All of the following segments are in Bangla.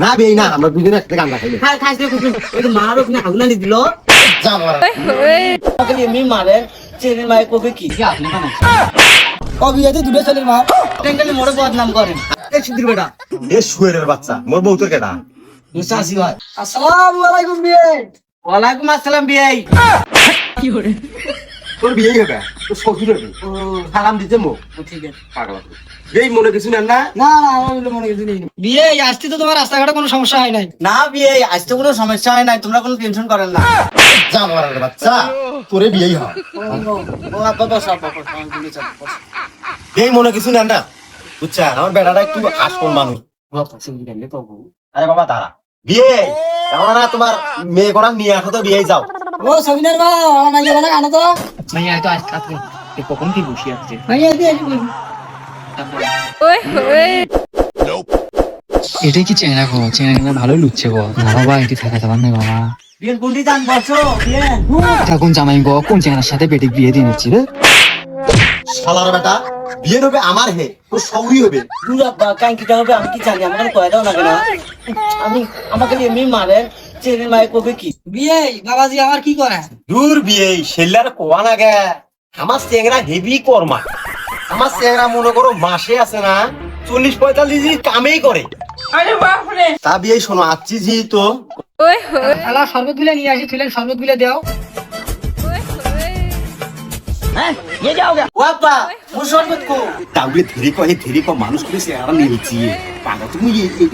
না বিয়ে না, আমরা দুজনে একটা গাঁজা খাইলে খাই খাইছে কুকুর ওই যে মার ওখানে আগুন আনি দিল আমাকে এমনি মারে ছেলের মায়ের কবে কি আপনি না কবি আছে দুটো ছেলের মা টেঙ্গালি মোড়ে বদনাম করেন এই সিদ্ধির বেটা এ শুয়ের বাচ্চা মোর বউ তোর কেডা? মুসাসি ভাই আসসালামু আলাইকুম বিয়ে ওয়ালাইকুম আসসালাম বিয়ে তোর বিয়ে হবে, তোর শ্বশুর হবে। সালাম দিতে মো ঠিক আছে পাগল এই মনে কিছু নেন না? না না আমার বলে মনে কিছু নেই বিয়ে আসতে তো তোমার রাস্তাঘাটে কোনো সমস্যা হয় নাই না বিয়ে আসতে কোনো সমস্যা হয় নাই তোমরা কোনো টেনশন করেন না জানোয়ারের বাচ্চা, তোরে বিয়েই হয়। ও আব্বা বস আব্বা বস এই মনে কিছু নেন না, বুঝছেন? আমার বেটাটা একটু আসল মানুষ। আরে বাবা দাঁড়া, বিয়ে কেমন না তোমার মেয়ে করা নিয়ে আসো তো, বিয়ে যাও। ও সবিনার বা আমার মাইয়া বানা আনো তো মাইয়া তো আজ কাছে কখন কি বসে আছে মাইয়া দিয়ে এটাই কি চেনা গো? চেনা ভালোই লুচ্ছে গো। না বাবা এটি থাকা যাবার না বাবা। বিয়ের গুন্ডি দান বসো বিয়ে কোন জামাই গো? কোন চেনার সাথে বেটি বিয়ে দিয়ে নিচ্ছি রে? শালার বেটা, বিয়ে হবে আমার হে, তোর সৌরি হবে। দূর আব্বা কাঙ্কিটা হবে আমি কি জানি আমাকে কয়ে দাও না কেন আমি আমাকে এমনি মারে ছেলের মায়ের কবে কি বিয়ে বাবাজি আমার কি করে দূর বিয়ে সেল্লার কোয়া না গে, আমার চেংরা হেভি কর্মা। আমার চেংরা মনে করো মাসে আছে না 40-45 কামেই করে। তা বিয়ে শোনো আচ্ছি জি তো শালা শরবত গুলো নিয়ে আসি তুলেন শরবত গুলো দাও বাবা ও শরবত কো তাহলে ধীরে কো মানুষ করে চেংরা নিয়েছি পাগল তুমি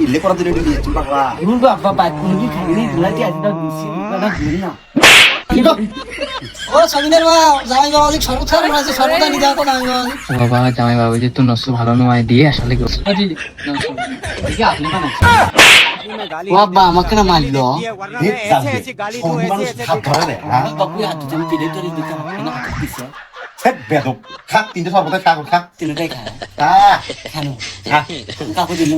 এলে করা দিলে তুমি পাগলা। রুল বাবা বাইক কোন কি খাইনি দুলাটি আজটা দিছি না দিই না ও সবিনের মা জামাই বাবাজি শরবত খাওয়ার মনে আছে শরবত আনি দাও তো না ও বাবা জামাই বাবু যে তো নষ্ট ভালো নয় দিয়ে আসলে গো। বাবা আমাকে না মারলো সব মানুষ হাত ধরে না, হ্যাঁ? বাবু হাত তুমি পিলে তরি দিতে না হাত দিছে ছ্যাক বেদব, খা তিনটে সর্বদাই খা খা তিনটাই খায় খা কেন খা। কাকু দিল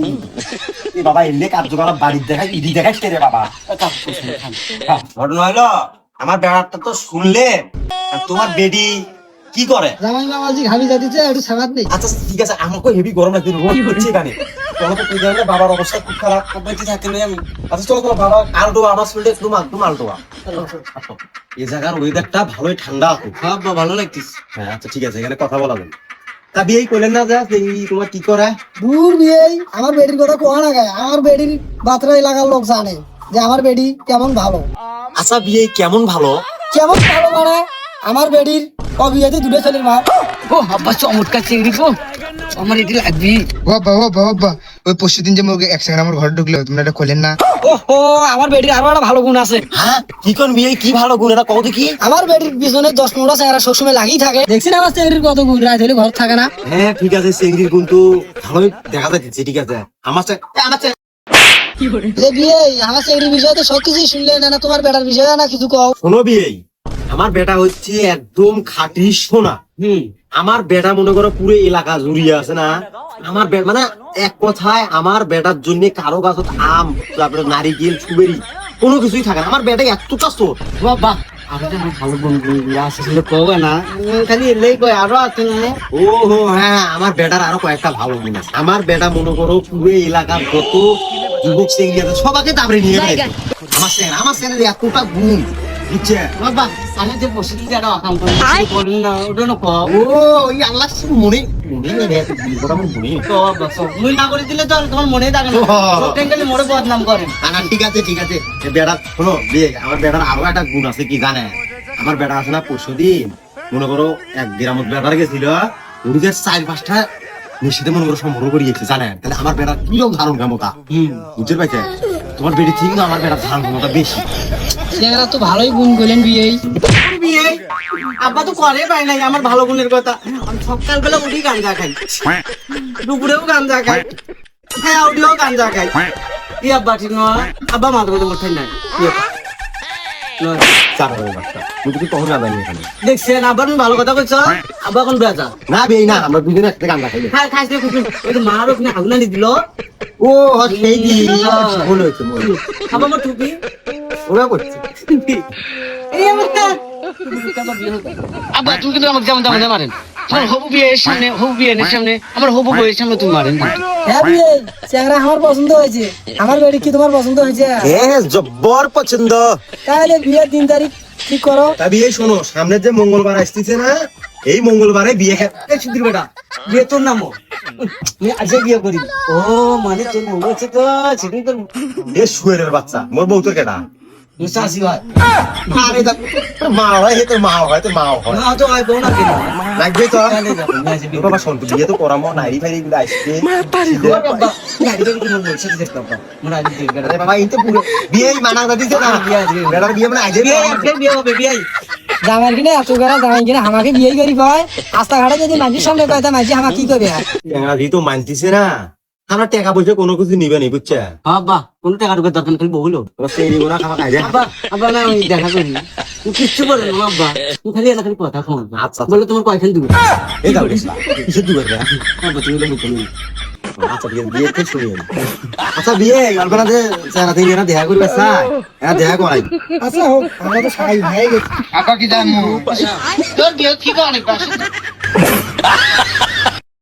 এ বাবা এলে কার্যকর বাড়ির দেখাই ইডি দেখাই রে বাবা। কাকু পছন্দ খান ঘটনা হলো আমার ব্যাপারটা তো শুনলে, আর তোমার বেডি কি করে? জামাই বাবাজি ঘামি যাচ্ছে একটু সাবাত নেই আচ্ছা ঠিক আছে, আমাকে হেভি গরম লাগছে, রোদ হচ্ছে এখানে। চলো তো তুই জানলে বাবার অবস্থা খুব খারাপ। বেঁচে থাকতে নেই আমি আচ্ছা চলো তোমার বাবা আলটো আমার শুনলে একদম আলটো। এই জায়গার ওয়েদারটা ভালোই ঠান্ডা আছে। বাবা ভালো লাগতেছে হ্যাঁ আচ্ছা ঠিক আছে, এখানে কথা বলা যাবে। তা বিয়েই করলেন না যা, এই তোমার কি করে? দূর বিয়ে আমার বেডির কথা কোয়া না গায় আমার বেডির বাতরা এলাকার লোক জানে যে আমার বেডি কেমন ভালো আচ্ছা বিয়ে কেমন ভালো? কেমন ভালো মানে আমার বেডির কবিয়াতে দুটো ছেলের মা ও আব্বা চমৎকার চিংড়ি গো আমার এটি লাগবি বাবা ওই পরশুদিন যে মুরগি একসঙ্গে আমার ঘরে ঢুকলো, তোমরা এটা খোলেন না? ওহো আমার বেডির আরো একটা ভালো গুণ আছে হ্যাঁ কি কোন বিয়ে কি ভালো গুণ এটা কত কি? আমার বেডির পিছনে 10-15টা চেহারা সবসময় লাগিয়ে থাকে দেখছেন আমার চেংড়ির কত গুণ রাত হলে ঘর থাকে না হ্যাঁ ঠিক আছে, চিংড়ির গুণ তো ভালোই দেখা যাচ্ছে। ঠিক আছে আমার যে বিয়ে আমার চেংড়ির বিষয়ে তো সব কিছুই শুনলে না তোমার বেটার বিষয়ে না কিছু কও শোনো বিয়ে, আমার বেটা হচ্ছে একদম খাঁটি সোনা। আমার বেটা মনে করো পুরো এলাকা জুড়িয়ে আছে না। আমার মানে এক কথায় আমার বেটার জন্য কারো গাছত আম, তারপরে নারিকেল, সুবেরি কোনো কিছুই থাকে না। আমার বেটা এতটা চোর বাবা আমি তো ভালো গুণ আসলে কবে না খালি এলেই কয় আরো আছে না ও হো হ্যাঁ, আমার বেটার আরো কয়েকটা ভালো গুণ আছে। আমার বেটা মনে করো পুরো এলাকার যত যুবক চেঙ্গি আছে সবাইকে তারপরে নিয়ে গেছে। আমার সেনের এতটা গুণ বুঝছে বাবা আমি যে বসে দিতে একটা কাম করি বলেন না ওটা না কও ও ওই আল্লাহ মনে মনে নেই ওটা মনে তো বাবা মুই না করে দিলে তো তোমার মনে থাকে না টেঙ্গালি মোড়ে বদনাম করেন না ঠিক আছে ঠিক আছে। বেড়া শোনো বিয়ে, আমার বেড়ার আরো একটা গুণ আছে কি জানে? আমার বেড়া আছে না পরশুদিন মনে করো এক গ্রামত বেড়ার গেছিল, ওদিকে 4-5টা নিশ্চিত মনে করো সম্পর্ক করিয়েছে জানেন। তাহলে আমার বেড়ার কিরকম ধারণ ক্ষমতা বুঝতে পারছে? তোমার বেড়ি ঠিক না, আমার বেড়ার ধারণ ক্ষমতা বেশি। চেহারা তো ভালোই গুণ করলেন বিয়ে বিয়ে আব্বা তো করে পাই নাই আমার ভালো গুণের কথা আমি সকালবেলা উঠি গাঞ্জা খাই দুপুরেও গাঞ্জা খাই হ্যাঁ উঠিও গাঞ্জা খাই কি আব্বা ঠিক নয় আব্বা মাথা কথা বলছেন না দেখছেন আব্বা তুমি ভালো কথা বলছো আব্বা এখন বেজা না বিয়ে না, আমরা দুজনে একটা গান খাইলে হ্যাঁ খাইছে কুকুর ওই যে মার ওখানে আগুন আনি দিল ও সেই কি ভুল হয়েছে আব্বা আমার টুপি ওরা করছে। এই আমার আব্বা তুমি কিন্তু আমাকে যেমন তেমন মারেন আমার হবু বিয়ের সামনে হবু বিয়ের সামনে আমার হবু বইয়ের সামনে তুমি মারেন না। হ্যাঁ বিয়ে চেহারা আমার পছন্দ হয়েছে, আমার বেড়ি কি তোমার পছন্দ হয়েছে? জব্বর পছন্দ। তাহলে বিয়ের দিন তারিখ ঠিক করো। তা বিয়ে শোনো, সামনে যে মঙ্গলবার আসতেছে না, এই মঙ্গলবারে বিয়ে খেতে সুধীর বেটা বিয়ে তোর নামও আজকে বিয়ে করি। ও মানে তোর বউ আছে তো, সেটাই তোর এ শুয়ের বাচ্চা, মোর বউ তোর কেটা? শাশি হয়। আরে তা মা হয়, হে তোর মা হয়, তোর মা হয় না তো হয় বউ না কেন লাগবে তো। তাহলে যাবো, নিয়ে আসবি। বাবা শোন, তুই বিয়ে তো করামো, নাইরি ফাইরি গুলো আসবে। ও বাবা, গাড়ি গাড়ি তোমার বলছে যে দেখতে পাবো মনে হয় যে আরে বাবা, এই তো পুরো বিয়েই মানা করে দিছে না। বেটার বিয়ে মানে আজকে বিয়ে আজকে বিয়ে হবে বিয়ে। জামাই কিনে এত করে জামাই কিনে আমাকে বিয়ে করি ভাই, রাস্তাঘাটে যদি মানুষের সামনে কয়টা মাঝে আমার কি করবে? টেঙ্গারি তো মানতিছে না, আমার টাকা পয়সা কোনো কিছু নিবে নি, বুঝছে? আব্বা কোন টাকা ঢুকে দরকার খালি বউলো। সেই নিবো না, খাওয়া খাই আব্বা আব্বা না আমি দেখা করি তুমি কিচ্ছু বলে না আব্বা, তুমি খালি এলা খালি কথা শোনো। আচ্ছা। বলে তোমার কয়খান দিবে? এই দাও রেসলা কিসের দুবার রে? আব্বা তুমি তো মুখে নেই। আচ্ছা বিয়ে বিয়ে তো শুনি। আচ্ছা বিয়ে আলবানা যে সারা দিন এরা দেখা করবে স্যার, এরা দেখা করাই। আচ্ছা হোক, আমরা তো সবাই হয়ে গেছি। আব্বা কি জানো তোর বিয়ে ঠিক অনেক